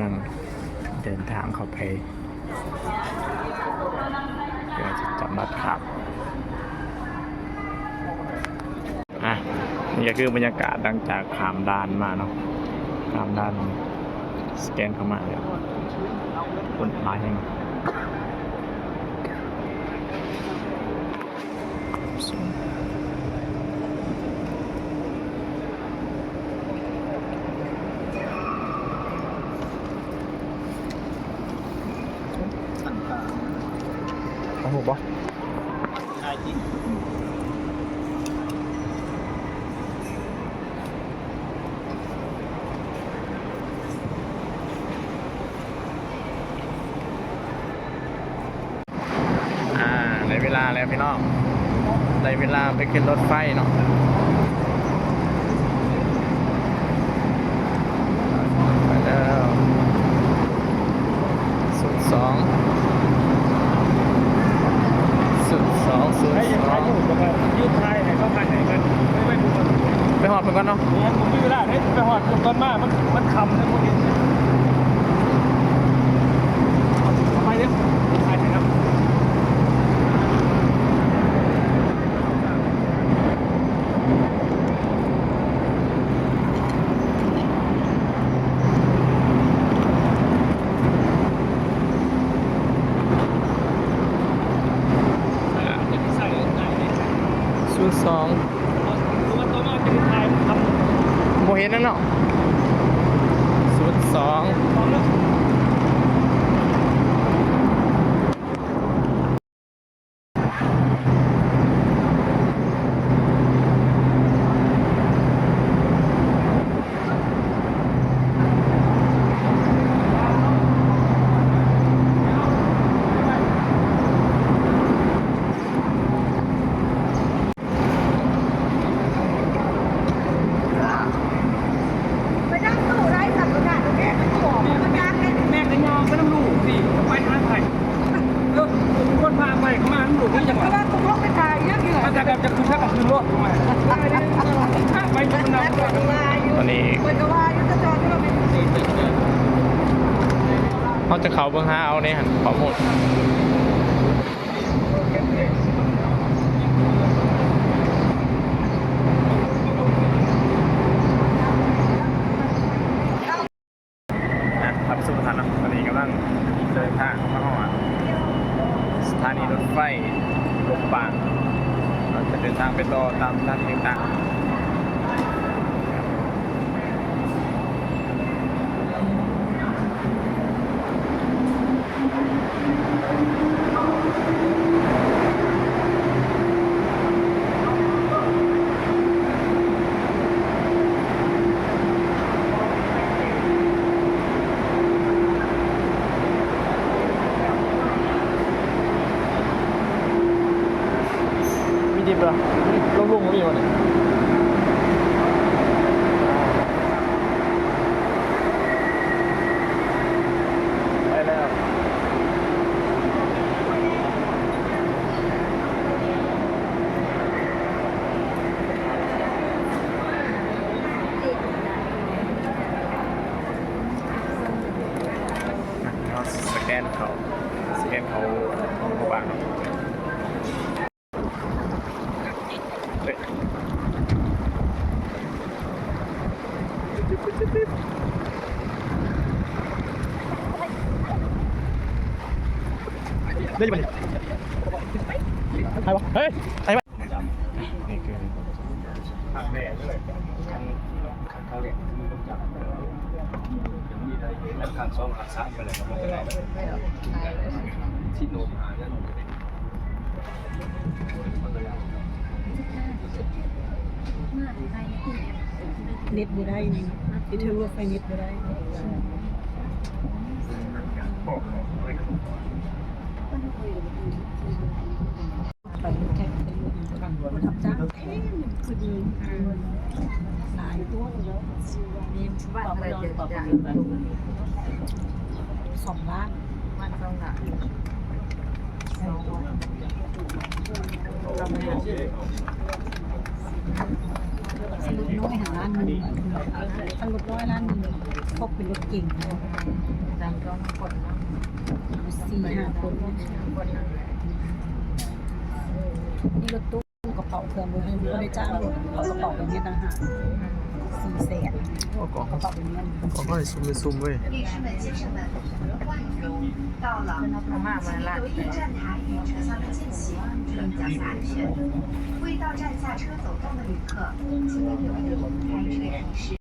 ำลังเดินทางเข้าไปเพื่อจะจับบัตรขับนี่ก็คือบรรยากาศหลังจากขามด่านมาเนาะขามด่านสแกนเข้ามาเลยคนหลายแห่งเอาหูปะใช่จริงได้เวลาแล้วพี่น้องได้เวลาไปขึ้นรถไฟเนาะไปแล้ว02ยืดท้ายให้เข้าไปไหนกันไม่ดูมันไปหอดมันก่อนเนาะผมไม่เวลาให้ไปหอดตอนมากมันคำนะพวกนี้ไปเดี๋ยวไปไหนครับโมเห็นนั่นเนาะ02ตอนนี้เขาจะเขาเบื้องหาเอาเนี่ยหันขอหมดนะครับสุพรรณนะตอนนี้กำลังเดินทางเข้ามาสถานีรถไฟลงบางเราจะเดินทางไปต่อตามสถานีต่างดิบเหรอลุ่งๆมีวะเนี่ยไปแล้วสแกนเขาบ้างได้ยังไงใครวะเฮ้ยใครวะนี่คือทางแรกเลยทางแรกมือต้องจับมีอะไรแล้วการซ้อมการซักไปเลยที่โน้ตหาเนี่ยเน็ตบ่ได้นี่ที่เธอว่าไฟเน็ตบ่ได้ไปแค่มันทำจ้างคือดีหลายตัวแล้วมีบ้านอะไรเยอะจัง2 ล้านวัน2 ล้านเราไม่ สรุปน้อยหาล้านหนึ่งสรุปร้อยล้านหนึ่งพกเป็นรถเก่ง จำต้องคนเนาะ 4-5 คน คนนึง นี่รถตู้กระเป๋าเครื่องมือให้ไม่ได้จ้างรถเอากระเป๋าแบบนี้ต่างหาก400,000 ก็กล่อง กระเป๋าแบบนี้ กล่องก็ให้ซุ่มเว้ย 女士们、先生们，万荣到了， พม่ามาละ 留意站台与车厢的间隙，并加强安全。未到站下车走动的旅客，请您留意开车提示。